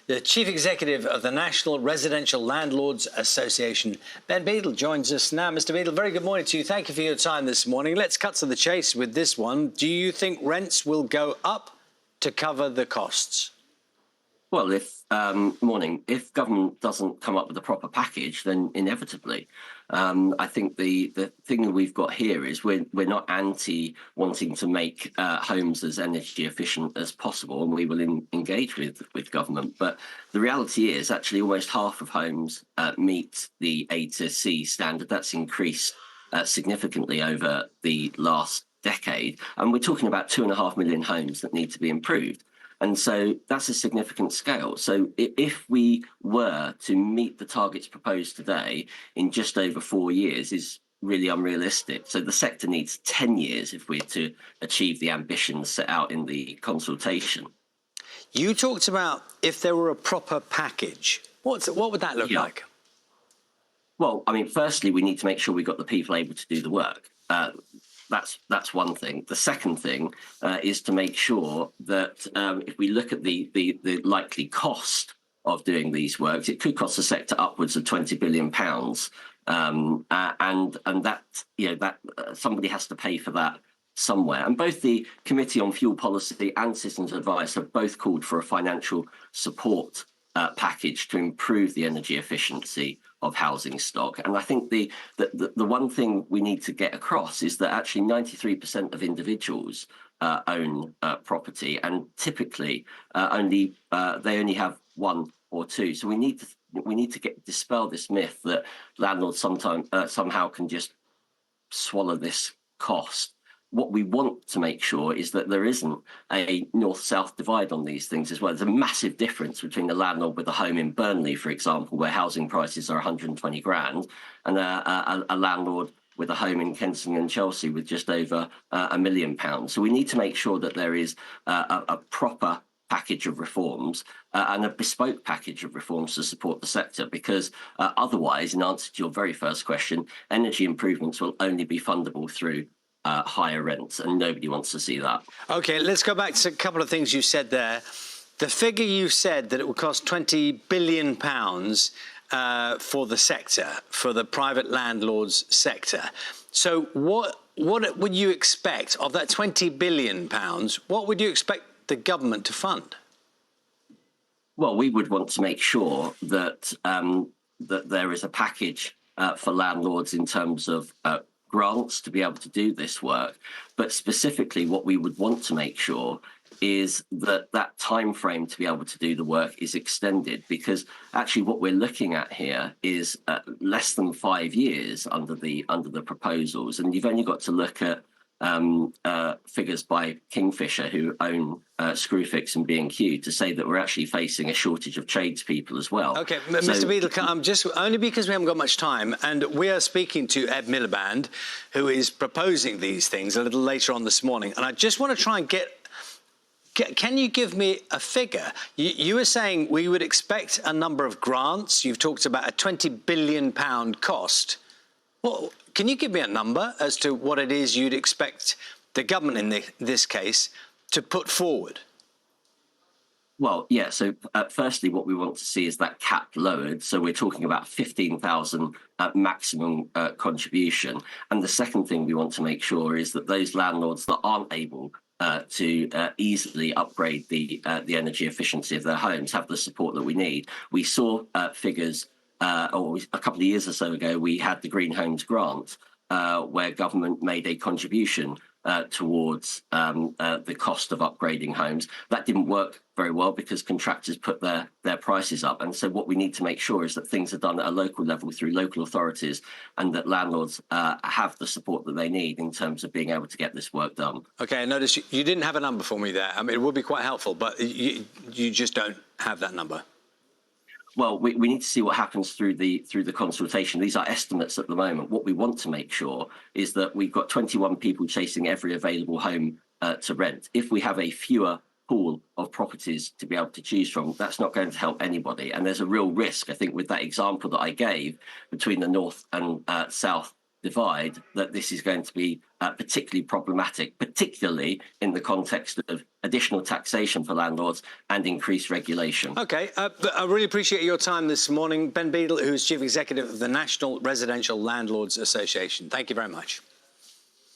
The Chief Executive of the National Residential Landlords Association, Ben Beadle, joins us now. Mr. Beadle, very good morning to you. Thank you for your time this morning. Let's cut to the chase with this one. Do you think rents will go up to cover the costs? Well, if government doesn't come up with a proper package, then inevitably. I think the thing that we've got here is we're not anti wanting to make homes as energy efficient as possible, and we will engage with government. But the reality is actually almost half of homes meet the A to C standard. That's increased significantly over the last decade, and we're talking about 2.5 million homes that need to be improved. And so that's a significant scale. So if we were to meet the targets proposed today in just over 4 years is really unrealistic. So the sector needs 10 years if we're to achieve the ambitions set out in the consultation. You talked about if there were a proper package. What would that look like? Well, I mean, firstly, we need to make sure we've got the people able to do the work. That's one thing. The second thing is to make sure that if we look at the likely cost of doing these works, it could cost the sector upwards of £20 billion, and that somebody has to pay for that somewhere. And both the Committee on Fuel Policy and Citizens Advice have both called for a financial support package to improve the energy efficiency of housing stock. And I think the one thing we need to get across is that actually 93% of individuals own property, and typically they only have one or two. So we need to dispel this myth that landlords somehow can just swallow this cost. What we want to make sure is that there isn't a north-south divide on these things as well. There's a massive difference between a landlord with a home in Burnley, for example, where housing prices are 120 grand, and a landlord with a home in Kensington and Chelsea with just over £1 million. So we need to make sure that there is a proper package of reforms and a bespoke package of reforms to support the sector, because otherwise, in answer to your very first question, energy improvements will only be fundable through higher rents, and nobody wants to see that. OK, let's go back to a couple of things you said there. The figure you said that it would cost £20 billion for the sector, for the private landlords sector. So what would you expect of that £20 billion? What would you expect the government to fund? Well, we would want to make sure that that there is a package for landlords in terms of grants to be able to do this work. But specifically, what we would want to make sure is that that time frame to be able to do the work is extended, because actually what we're looking at here is less than 5 years under the proposals, and you've only got to look at figures by Kingfisher, who own Screwfix and B&Q, to say that we're actually facing a shortage of tradespeople as well. OK, so, Mr. Beadle, just only because we haven't got much time, and we are speaking to Ed Miliband, who is proposing these things a little later on this morning, and I just want to try and can you give me a figure? You were saying we would expect a number of grants. You've talked about a £20 billion cost. Well, can you give me a number as to what it is you'd expect the government in this case to put forward? Well, yeah, so firstly, what we want to see is that cap lowered. So we're talking about 15,000 maximum contribution. And the second thing we want to make sure is that those landlords that aren't able to easily upgrade the energy efficiency of their homes have the support that we need. We saw figures a couple of years or so ago. We had the Green Homes Grant, where government made a contribution towards the cost of upgrading homes. That didn't work very well because contractors put their prices up. And so what we need to make sure is that things are done at a local level through local authorities, and that landlords have the support that they need in terms of being able to get this work done. OK, I noticed you didn't have a number for me there. I mean, it would be quite helpful, but you just don't have that number. Well, we need to see what happens through the consultation. These are estimates at the moment. What we want to make sure is that we've got 21 people chasing every available home to rent. If we have a fewer pool of properties to be able to choose from, that's not going to help anybody. And there's a real risk, I think, with that example that I gave between the north and south divide, that this is going to be particularly problematic, particularly in the context of additional taxation for landlords and increased regulation. OK, but I really appreciate your time this morning. Ben Beadle, who's Chief Executive of the National Residential Landlords Association. Thank you very much.